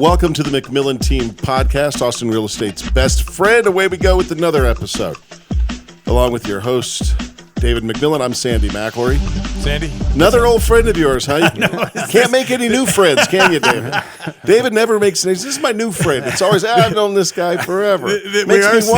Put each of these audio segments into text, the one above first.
Welcome to the McMillan Team Podcast, Austin Real Estate's best friend. Away we go with another episode. Along with your host, David McMillan, I'm Sandy McElroy. Sandy? Another old friend of yours, huh? Can't make any new friends, can you, David? David never makes any. This is my new friend. It's always, I've known this guy forever. Makes me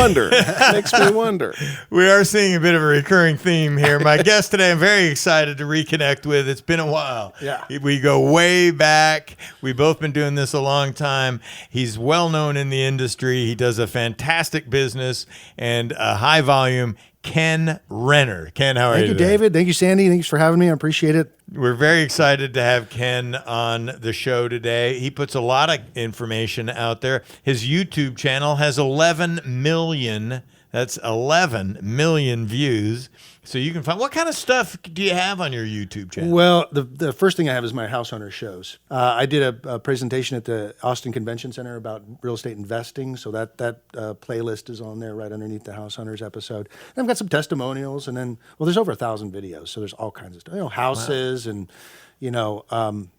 wonder. We are seeing a bit of a recurring theme here. My guest today, I'm very excited to reconnect with. It's been a while. Yeah. We go way back. We've both been doing this a long time. He's well known in the industry. He does a fantastic business and a high volume. Ken Renner. Ken, how are you? Thank you, David. Thank you, Sandy. Thanks for having me. I appreciate it. We're very excited to have Ken on the show today. He puts a lot of information out there. His YouTube channel has 11 million. That's 11 million views. So you can find, what kind of stuff do you have on your YouTube channel? Well, the first thing I have is my house owner shows. I did a presentation at the Austin Convention Center about real estate investing. So that playlist is on there right underneath the house owners episode. And I've got some testimonials, and then, well, there's over 1,000 videos. So there's all kinds of stuff, houses and,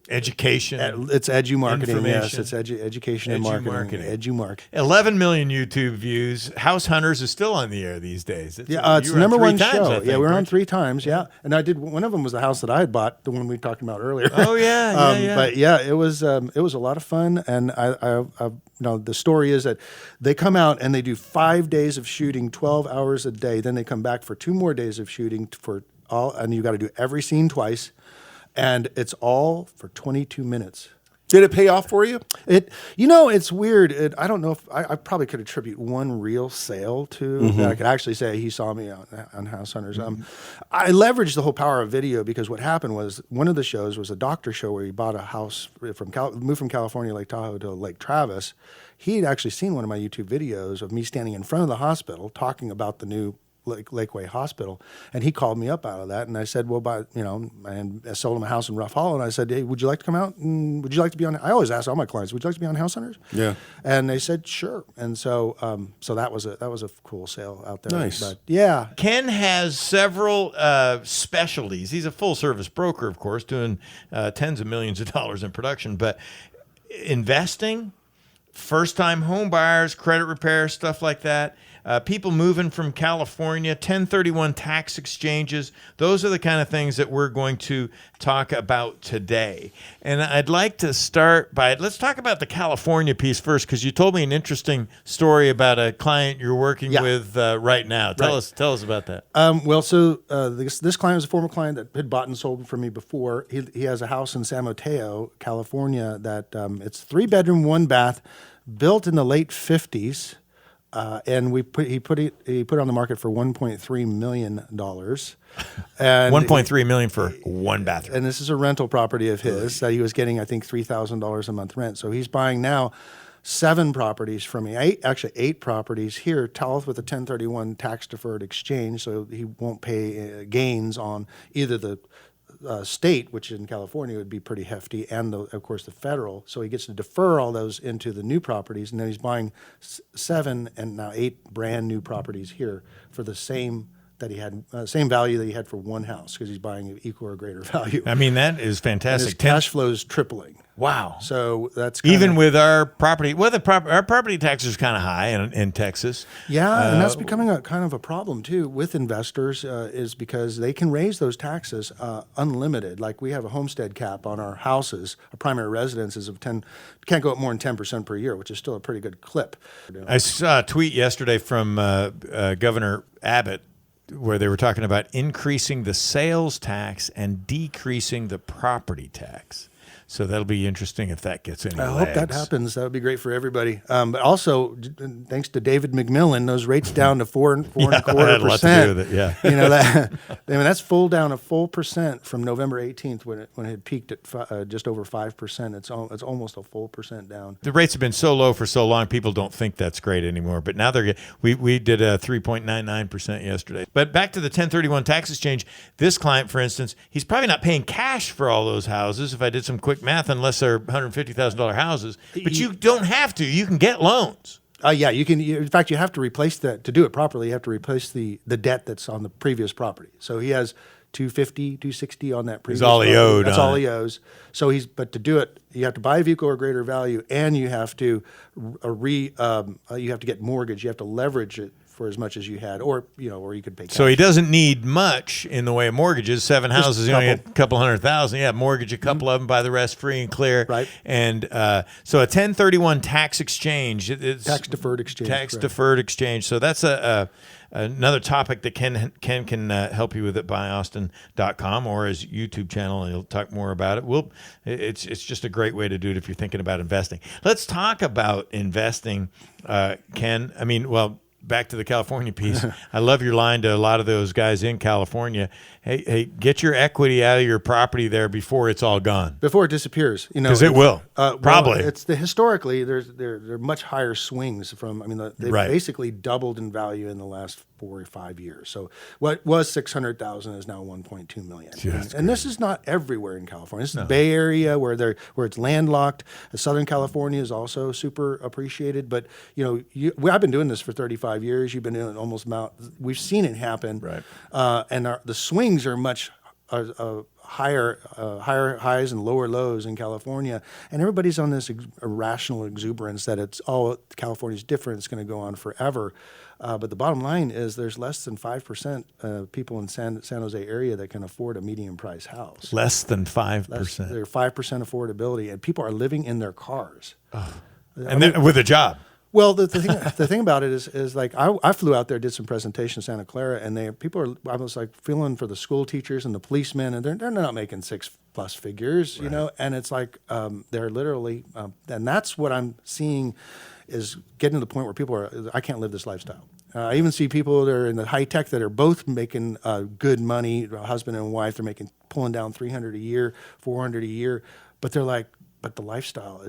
education. It's edu-marketing, yes. It's education and marketing. Edu-marketing. 11 million YouTube views. House Hunters is still on the air these days. It's the number one show. We were on 3 times, yeah. And I did, one of them was the house that I had bought, the one we talked about earlier. Oh, yeah. But yeah, it was a lot of fun. And I the story is that they come out and they do 5 days of shooting, 12 hours a day. Then they come back for 2 more days of shooting and you got to do every scene twice. And it's all for 22 minutes. Did it pay off for you? It's weird. I don't know if I probably could attribute one real sale to that I could actually say he saw me on House Hunters. I leveraged the whole power of video because what happened was one of the shows was a doctor show where he bought a house moved from California, Lake Tahoe to Lake Travis. He'd actually seen one of my YouTube videos of me standing in front of the hospital talking about the new Lakeway Hospital, and he called me up out of that, and I said, well, and I sold him a house in Rough Hollow, and I said, hey, would you like to come out, and would you like to be on, I always ask all my clients, would you like to be on House Hunters? Yeah. And they said, sure. And so that was a cool sale out there. Nice. But yeah. Ken has several specialties. He's a full-service broker, of course, doing tens of millions of dollars in production, but investing, first-time home buyers, credit repair, stuff like that. People moving from California, 1031 tax exchanges. Those are the kind of things that we're going to talk about today. And I'd like to start by, let's talk about the California piece first, because you told me an interesting story about a client you're working with right now. Tell us about that. This client was a former client that had bought and sold from me before. He has a house in San Mateo, California, that it's 3-bedroom, 1-bath, built in the late 50s. And he put it on the market for $1.3 million. And $1.3 million for 1 bathroom. And this is a rental property of his that he was getting, I think, $3,000 a month rent. So he's buying now 7 properties from me, 8 properties here, with a 1031 tax deferred exchange. So he won't pay gains on either the state, which in California would be pretty hefty, and of course the federal. So he gets to defer all those into the new properties, and then he's buying 7 and now 8 brand new properties here for the same value that he had for one house, because he's buying equal or greater value. I mean, that is fantastic. And his cash flow is tripling. Wow. So that's even with our property. Well, our property tax is kind of high in Texas. Yeah, and that's becoming a kind of a problem too with investors, is because they can raise those taxes unlimited. Like we have a homestead cap on our houses, our primary residences of 10, can't go up more than 10% per year, which is still a pretty good clip. I saw a tweet yesterday from Governor Abbott, where they were talking about increasing the sales tax and decreasing the property tax. So that'll be interesting if that gets any legs. I hope that happens. That would be great for everybody. But also, thanks to David McMillan, those rates down to 4.25%. Had a lot to do with it, yeah. That's full down a full percent from November 18th when it had peaked at just over 5%. It's almost a full percent down. The rates have been so low for so long, people don't think that's great anymore. But now we did a 3.99% yesterday. But back to the 1031 tax exchange. This client, for instance, he's probably not paying cash for all those houses. If I did some quick math, unless they're $150,000 houses, but you don't have to. You can get loans. Yeah, you can. In fact, you have to replace that to do it properly. You have to replace the debt that's on the previous property. So he has 250, 260 on that previous. That's all he owed. That's all he owes. So but to do it, you have to buy a vehicle or greater value, and you have to you have to get mortgage. You have to leverage it for as much as you had, or you could pay cash. So he doesn't need much in the way of mortgages. 7 houses, you only get a couple $100,000. Yeah, mortgage a couple of them, buy the rest free and clear. Right. And so a 1031 tax exchange. It's tax deferred exchange. Tax deferred exchange. So that's another topic that Ken can help you with at buyaustin.com or his YouTube channel, and he'll talk more about it. It's just a great way to do it if you're thinking about investing. Let's talk about investing, Ken. I mean, well, back to the California piece. I love your line to a lot of those guys in California. Hey, get your equity out of your property there before it's all gone. Before it disappears, because it will. Probably. Well, it's historically there are much higher swings from. I mean, they've basically doubled in value in the last 4 or 5 years. So what was 600,000 is now 1.2 million. And this is not everywhere in California. This is the Bay Area where it's landlocked. Southern California is also super appreciated. But I've been doing this for 35 years. You've been doing it almost we've seen it happen. Right. And the swings are much higher highs and lower lows in California, and everybody's on this irrational exuberance that California's different, it's going to go on forever. But the bottom line is there's less than 5% of people in San Jose area that can afford a medium price house. Less than 5%. They're 5% affordability, and people are living in their cars. And then with a job. Well, the thing about it is like I flew out there, did some presentation in Santa Clara, and I was like feeling for the school teachers and the policemen, and they're not making 6+ figures, and it's like they're literally, and that's what I'm seeing is getting to the point where people are, I can't live this lifestyle. I even see people that are in the high tech that are both making good money, husband and wife, they're pulling down $300 a year, $400 a year, but they're like, but the lifestyle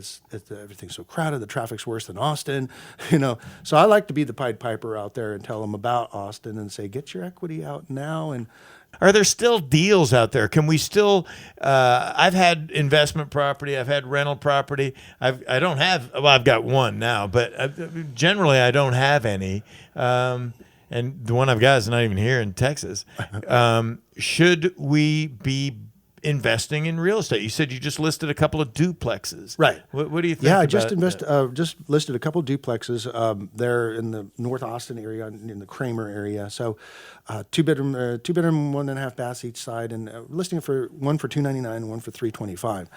everything's so crowded. The traffic's worse than Austin, So I like to be the Pied Piper out there and tell them about Austin and say, get your equity out now. And are there still deals out there? Can we still? I've had investment property. I've had rental property. I've got one now, but generally I don't have any. And the one I've got is not even here in Texas. Should we be investing in real estate? You said you just listed a couple of duplexes. Right. What do you think? Yeah, I just just listed a couple of duplexes. They're in the North Austin area, in the Kramer area. So, two bedroom, 1.5 baths each side, and listing for one for $299 and one for $325.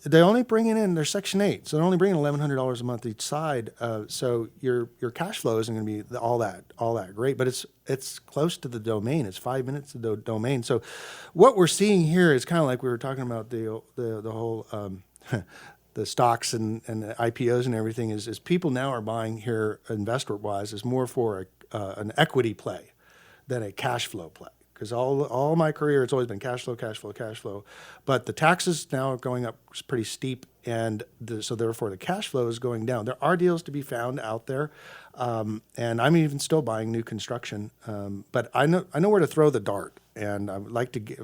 They're only bringing in their Section 8, so they're only bringing $1,100 a month each side. So your cash flow isn't going to be all that great, but it's close to the domain. It's 5 minutes to the domain. So what we're seeing here is kind of like we were talking about the whole the stocks and the IPOs and everything is people now are buying here investor wise is more for an equity play than a cash flow play. Because all my career, it's always been cash flow. But the taxes now are going up pretty steep, and so therefore the cash flow is going down. There are deals to be found out there, and I'm even still buying new construction. But I know where to throw the dart, and I would like to get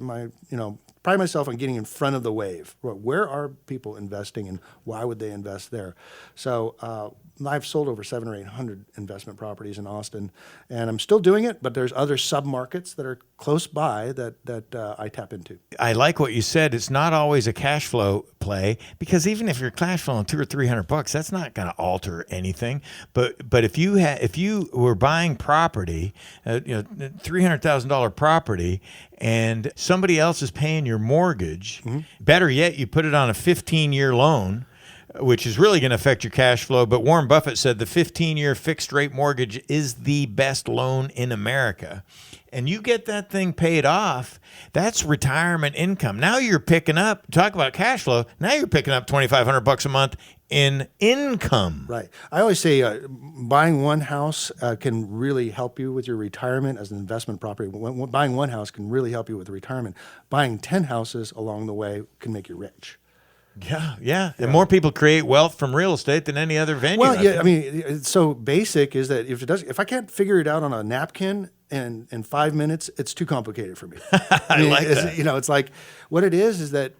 pride myself on getting in front of the wave. Where are people investing, and why would they invest there? So I've sold over 700 or 800 investment properties in Austin, and I'm still doing it, but there's other sub-markets that are close by that I tap into. I like what you said. It's not always a cash flow play, because even if you're cash flowing $200 or $300, that's not going to alter anything. But if you were buying property, $300,000 property, and somebody else is paying your mortgage, better yet, you put it on a 15-year loan, which is really going to affect your cash flow. But Warren Buffett said the 15-year fixed rate mortgage is the best loan in America. And you get that thing paid off, that's retirement income. Now you're picking up, talk about cash flow, now you're picking up $2,500 a month in income. Right. I always say buying one house can really help you with your retirement as an investment property. Buying one house can really help you with retirement. Buying 10 houses along the way can make you rich. Yeah. And more people create wealth from real estate than any other venue. Well, yeah, I mean, it's so basic is that if I can't figure it out on a napkin, in 5 minutes, it's too complicated for me. I like that. You know, it's like what it is that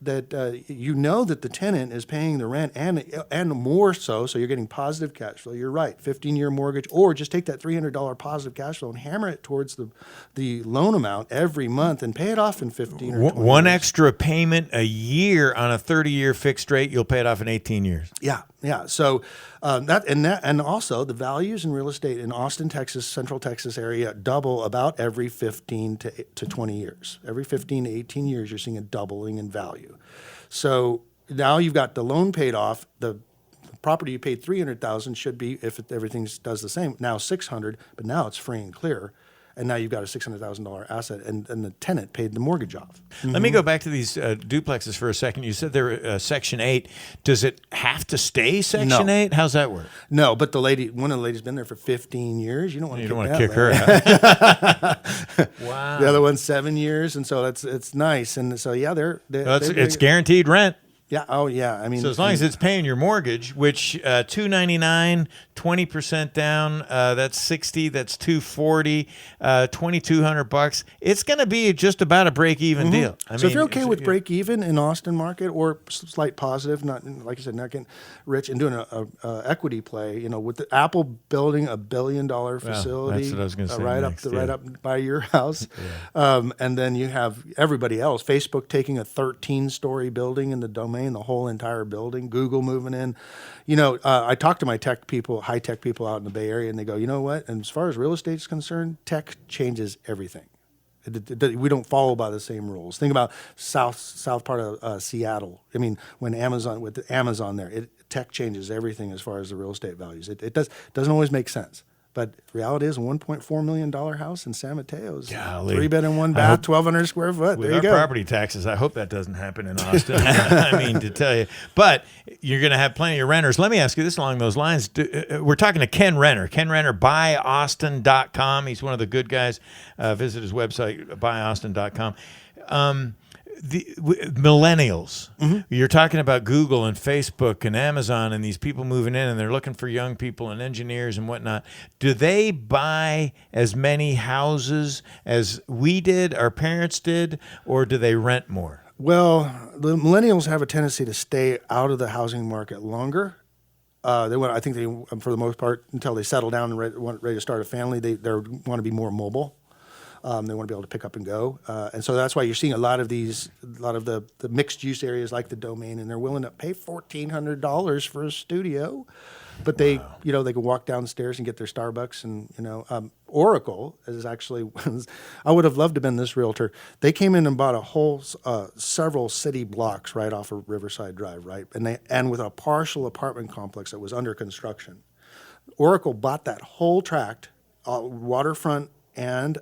you know that the tenant is paying the rent and more so you're getting positive cash flow. You're right, 15-year mortgage, or just take that $300 positive cash flow and hammer it towards the loan amount every month and pay it off in 15 or 20 One years. extra payment a year on a 30-year fixed rate, you'll pay it off in 18 years. Yeah. So and also the values in real estate in Austin, Texas, Central Texas area double about every 15 to 20 years. Every 15 to 18 years, you're seeing a doubling in value. So now you've got the loan paid off. The property you paid $300,000 should be, if everything does the same, now $600,000, but now it's free and clear. And now you've got a $600,000 asset, and the tenant paid the mortgage off. Let me go back to these duplexes for a second. You said they're Section 8. Does it have to stay Section No. 8? How's that work? No, but one of the ladies been there for 15 years. You don't want to kick her out. Wow. The other one's 7 years, and so it's nice. And so yeah, It's guaranteed rent. Yeah. Oh yeah. I mean, So as long as it's paying your mortgage, which $299, 20% down, that's $60. That's $240, $2,200. It's going to be just about a break-even deal. So if you're okay with break even in Austin market or slight positive, not like you said, not getting rich and doing a equity play, you know, with the Apple building $1 billion facility, that's what I was gonna say right next, up by your house, and then you have everybody else. Facebook taking a 13-story building in the domain. The whole entire building, Google moving in. You know, I talk to my high tech people out in the Bay Area, and they go, you know what? And as far as real estate is concerned, tech changes everything. We don't follow by the same rules. Think about south part of Seattle. I mean, with Amazon there, tech changes everything as far as the real estate values. It doesn't always make sense. But reality is a $1.4 million house in San Mateo. 3-bed and 1-bath, 1,200 square foot. There you go. Property taxes, I hope that doesn't happen in Austin. I mean, to tell you. But you're going to have plenty of renters. Let me ask you this along those lines. We're talking to Ken Renner. Ken Renner, buyaustin.com. He's one of the good guys. Visit his website, buyaustin.com. The millennials, you're talking about Google and Facebook and Amazon and these people moving in, and they're looking for young people and engineers and whatnot. Do they buy as many houses as we did, our parents did, or do they rent more? Well, the millennials have a tendency to stay out of the housing market longer. For the most part, until they settle down and ready to start a family, they want to be more mobile. They want to be able to pick up and go. And so that's why you're seeing a lot of the mixed use areas like the Domain, and they're willing to pay $1,400 for a studio. But they can walk downstairs and get their Starbucks. And, Oracle is actually, I would have loved to have been this realtor. They came in and bought a whole, several city blocks right off of Riverside Drive, right? And with a partial apartment complex that was under construction. Oracle bought that whole tract, waterfront and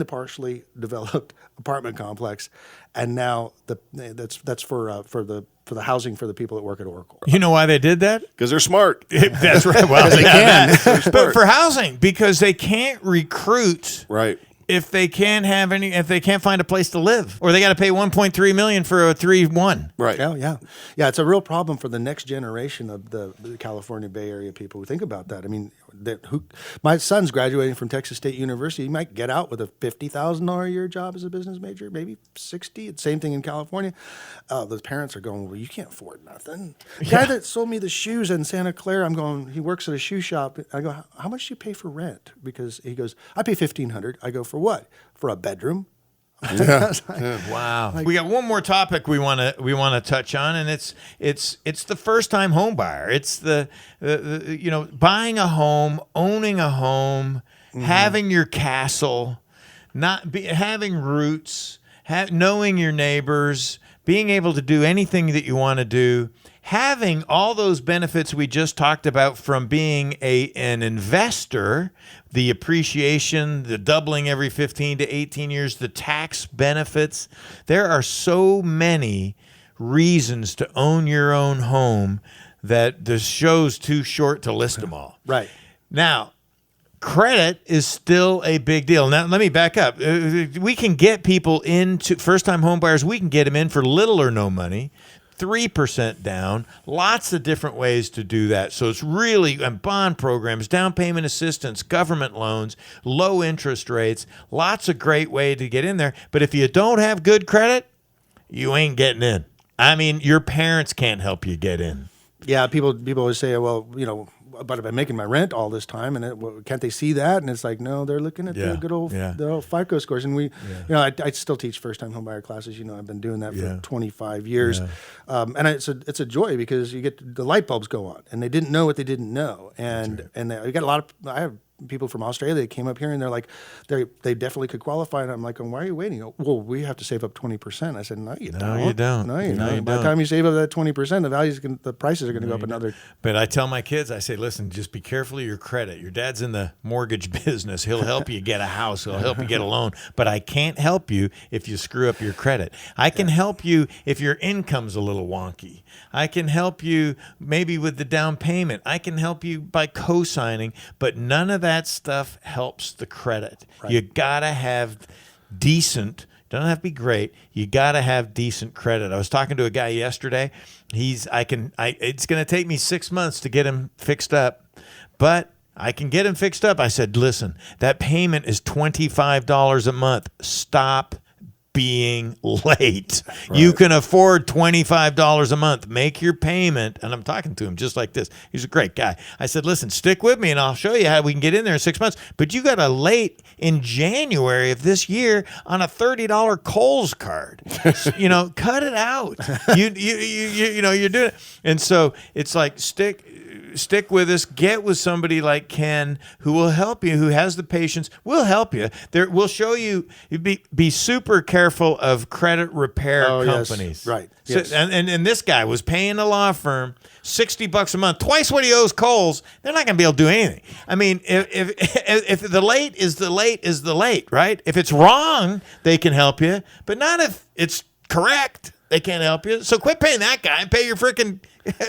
the partially developed apartment complex, and now that's for the housing for the people that work at Oracle. You know why they did that? Because they're smart. That's right. Well, they can. But for housing, because they can't recruit. Right. If they can't find a place to live, or they got to pay $1.3 million for a 3-1. Right. Yeah. It's a real problem for the next generation of the California Bay Area people who think about that. I mean, my son's graduating from Texas State University. He might get out with a $50,000 a year job as a business major, maybe $60,000. It's same thing in California. The parents are going, well, you can't afford nothing. The guy that sold me the shoes in Santa Clara, he works at a shoe shop. I go, how much do you pay for rent? Because he goes, I pay $1,500. I go, for what? For a bedroom? Wow. We got one more topic we want to touch on, and it's the first time home buyer. It's the buying a home, owning a home, having your castle, having roots, knowing your neighbors, being able to do anything that you want to do. Having all those benefits we just talked about from being an investor, the appreciation, the doubling every 15 to 18 years, the tax benefits. There are so many reasons to own your own home that the show's too short to list them all. Right. Now, credit is still a big deal. Now, let me back up. We can get people into first-time home buyers. We can get them in for little or no money. 3% down. Lots of different ways to do that. So it's really bond programs, down payment assistance, government loans, low interest rates. Lots of great way to get in there. But if you don't have good credit, you ain't getting in. I mean, your parents can't help you get in. Yeah, people always say, well, but I've been making my rent all this time, and can't they see that? And it's like, no, they're looking at the good old the old FICO scores. And I still teach first-time homebuyer classes. I've been doing that for 25 years, and it's a joy because you get the light bulbs go on, and they didn't know what they didn't know, and I got a lot of I have people from Australia that came up here and they're like, they definitely could qualify. And I'm like, why are you waiting? Well, we have to save up 20%. I said, no, you don't. No, you don't. No, you don't. By the time you save up that 20%, the prices are going to go up another. But I tell my kids, I say, listen, just be careful of your credit. Your dad's in the mortgage business. He'll help you get a house. He'll help you get a loan. But I can't help you if you screw up your credit. I can help you if your income's a little wonky. I can help you maybe with the down payment. I can help you by co-signing, but none of that stuff helps the credit. Right. You gotta have decent. Doesn't have to be great. You gotta have decent credit. I was talking to a guy yesterday. It's gonna take me 6 months to get him fixed up, but I can get him fixed up. I said, listen, that payment is $25 a month. Stop being late. Right. You can afford $25 a month. Make your payment. And I'm talking to him just like this. He's a great guy. I said, listen, stick with me and I'll show you how we can get in there in 6 months. But you got a late in January of this year on a $30 Kohl's card. Cut it out. You're doing it. And so it's like stick with us. Get with somebody like Ken who will help you, who has the patience. We'll help you. We'll show you. Be super careful of credit repair companies. Yes. Right. So, yes. And this guy was paying a law firm $60 a month, twice what he owes Kohl's. They're not going to be able to do anything. I mean, if the late is the late is the late, right? If it's wrong, they can help you, but not if it's correct. They can't help you. So quit paying that guy and pay your freaking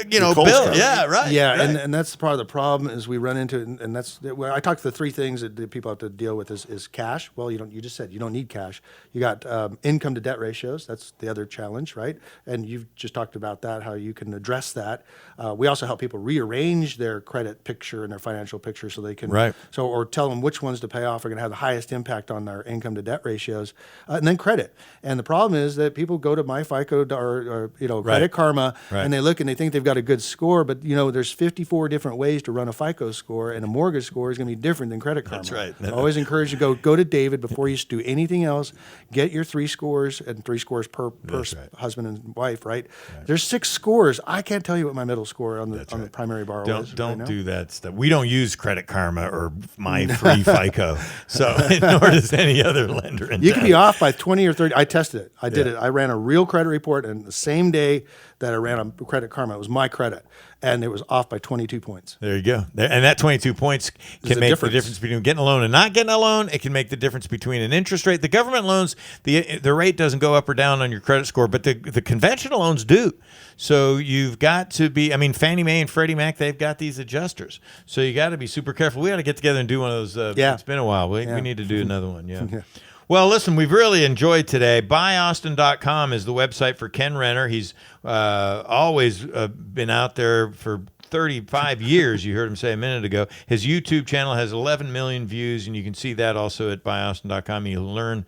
bill. Card. Yeah, right. Yeah, right. And that's part of the problem is we run into it, and that's where I talk the three things that people have to deal with is cash. Well, you just said you don't need cash. You got income to debt ratios. That's the other challenge, right? And you've just talked about that, how you can address that. We also help people rearrange their credit picture and their financial picture so they can or tell them which ones to pay off are going to have the highest impact on their income to debt ratios, and then credit. And the problem is that people go to my FICO or Credit Karma, and they look and they think they've got a good score, but there's 54 different ways to run a FICO score, and a mortgage score is going to be different than Credit Karma. That's right. I always encourage you to go to David before you do anything else. Get your 3 scores, and 3 scores per husband and wife. Right? There's 6 scores. I can't tell you what my middle score on the primary borrower is. Don't do that stuff. We don't use Credit Karma or my free FICO, so nor does any other lender. You can be off by 20 or 30. I tested it. I did it. I ran a real credit report, and the same day that I ran a Credit Karma, it was my credit, and it was off by 22 points. There you go. And that 22 points can make the difference between getting a loan and not getting a loan. It can make the difference between an interest rate. The government loans, the rate doesn't go up or down on your credit score, but the conventional loans do. So you've got to be, Fannie Mae and Freddie Mac, they've got these adjusters. So you got to be super careful. We got to get together and do one of those. It's been a while. We need to do another one. Yeah. Well, listen, we've really enjoyed today. BuyAustin.com is the website for Ken Renner. He's always been out there for 35 years, you heard him say a minute ago. His YouTube channel has 11 million views, and you can see that also at BuyAustin.com. You'll learn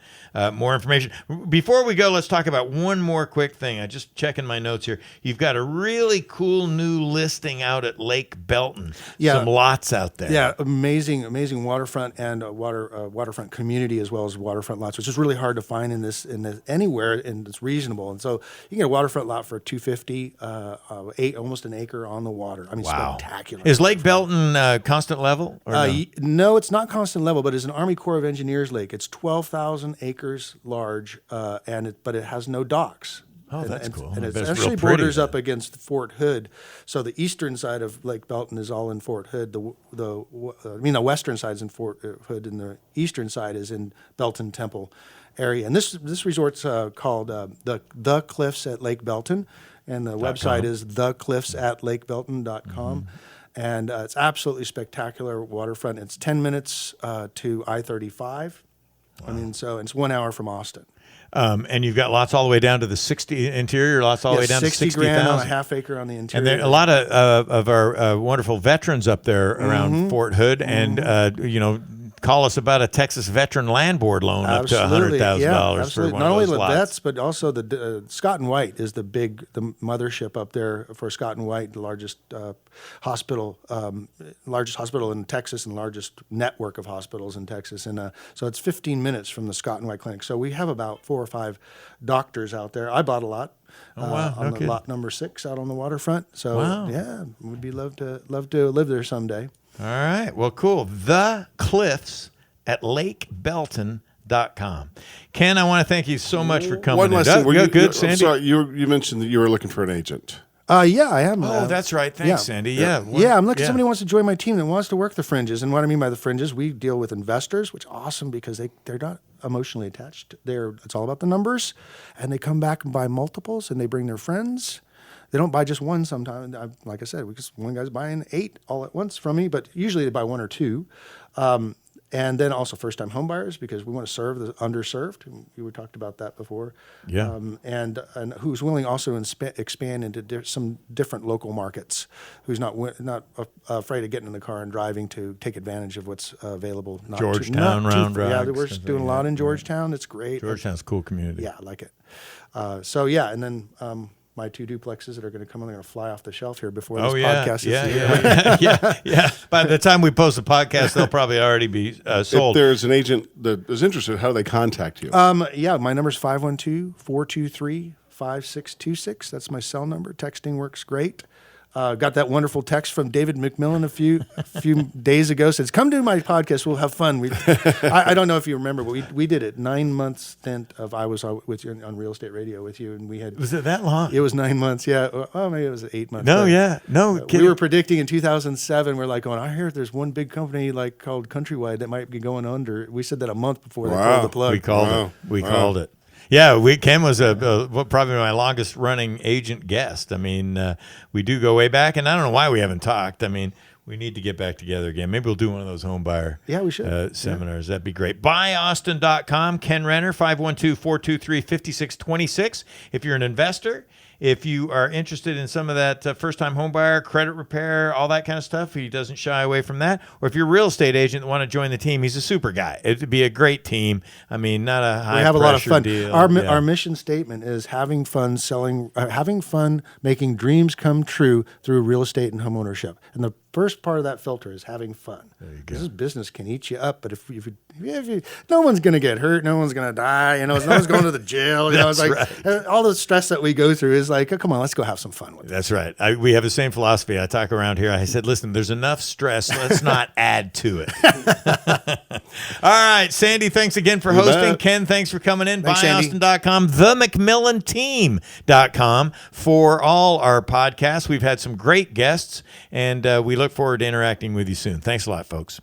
more information. Before we go, let's talk about one more quick thing. I just checking my notes here. You've got a really cool new listing out at Lake Belton. Some lots out there. Yeah, amazing waterfront and waterfront community as well as waterfront lots, which is really hard to find in this anywhere, and it's reasonable. And so you can get a waterfront lot for $250, almost an acre on the water. Spectacular. Is Lake Belton constant level? Or no? No, it's not constant level, but it's an Army Corps of Engineers lake. It's 12,000 acres large, but it has no docks. Oh, that's cool. And it actually borders up against Fort Hood. So the eastern side of Lake Belton is all in Fort Hood. The western side is in Fort Hood, and the eastern side is in Belton Temple area. And this resort's called the Cliffs at Lake Belton. And the website is thecliffsatlakebelton.com. And it's absolutely spectacular waterfront. It's 10 minutes to I-35. Wow. So it's 1 hour from Austin. And you've got lots all the way down to the 60 interior, lots all the way down to 60 grand on a 60,000. half acre on the interior. And there are a lot of our wonderful veterans up there around Fort Hood, and call us about a Texas Veteran Land Board loan up to $100,000 for one Not of only those the lots. vets, but also the Scott and White is the mothership up there for Scott and White, the largest hospital in Texas and largest network of hospitals in Texas. And so it's 15 minutes from the Scott and White clinic. So we have about 4 or 5 doctors out there. I bought a lot. On the lot number 6 out on the waterfront. So yeah, would be love to live there someday. All right. Well, cool. The Cliffs at lakebelton.com. Ken, I want to thank you so much for coming. One last thing. Good, Sandy? I'm sorry, you mentioned that you were looking for an agent. Yeah, I am. Oh, that's right. Thanks, Sandy. Yeah. I'm looking for somebody who wants to join my team that wants to work the fringes. And what I mean by the fringes, we deal with investors, which is awesome because they're not emotionally attached. It's all about the numbers, and they come back and buy multiples, and they bring their friends. They don't buy just one sometimes. Like I said, one guy's buying 8 all at once from me, but usually they buy 1 or 2. And then also first-time home buyers because we want to serve the underserved. We talked about that before. Yeah. And who's willing also to expand into some different local markets. Who's not afraid of getting in the car and driving to take advantage of what's available. Georgetown, Round Rock. Yeah, we're doing a lot in Georgetown. It's great. Georgetown's a cool community. Yeah, I like it. And then my 2 duplexes that are going to come on, they're going to fly off the shelf here before this podcast is Yeah. By the time we post the podcast, they'll probably already be sold. If there's an agent that is interested, how do they contact you? My number's 512-423-5626. That's my cell number. Texting works great. Got that wonderful text from David McMillan a few days ago. Says, "Come to my podcast. We'll have fun." I don't know if you remember, but we did it 9 months stint of I was with you on Real Estate Radio with you, and we had. Was it that long? It was 9 months. Yeah. Well, maybe it was 8 months. No. We were predicting in 2007. We're like going, I hear there's one big company called Countrywide that might be going under. We said that a month before they pulled the plug. We called it. Yeah, Ken was probably my longest running agent guest. I mean, we do go way back, and I don't know why we haven't talked. I mean, we need to get back together again. Maybe we'll do one of those home buyer we should. seminars. That'd be great. BuyAustin.com, Ken Renner, 512-423-5626. If you're an investor, if you are interested in some of that first-time home buyer, credit repair, all that kind of stuff, he doesn't shy away from that. Or if you're a real estate agent and want to join the team, he's a super guy. It'd be a great team. I mean, not a high-pressure deal. We have a lot of fun. Our mission statement is having fun making dreams come true through real estate and home ownership. And the first part of that filter is having fun. There you go. This business can eat you up, but if no one's going to get hurt, no one's going to die. No one's going to the jail. It's like right. All the stress that we go through is like, oh, come on, let's go have some fun with it. That's right. We have the same philosophy. I talk around here. I said, listen, there's enough stress. Let's not add to it. All right, Sandy, thanks again for hosting. Ken, thanks for coming in. BuyAustin.com, themcmillanteam.com for all our podcasts. We've had some great guests, and we look forward to interacting with you soon. Thanks a lot, folks.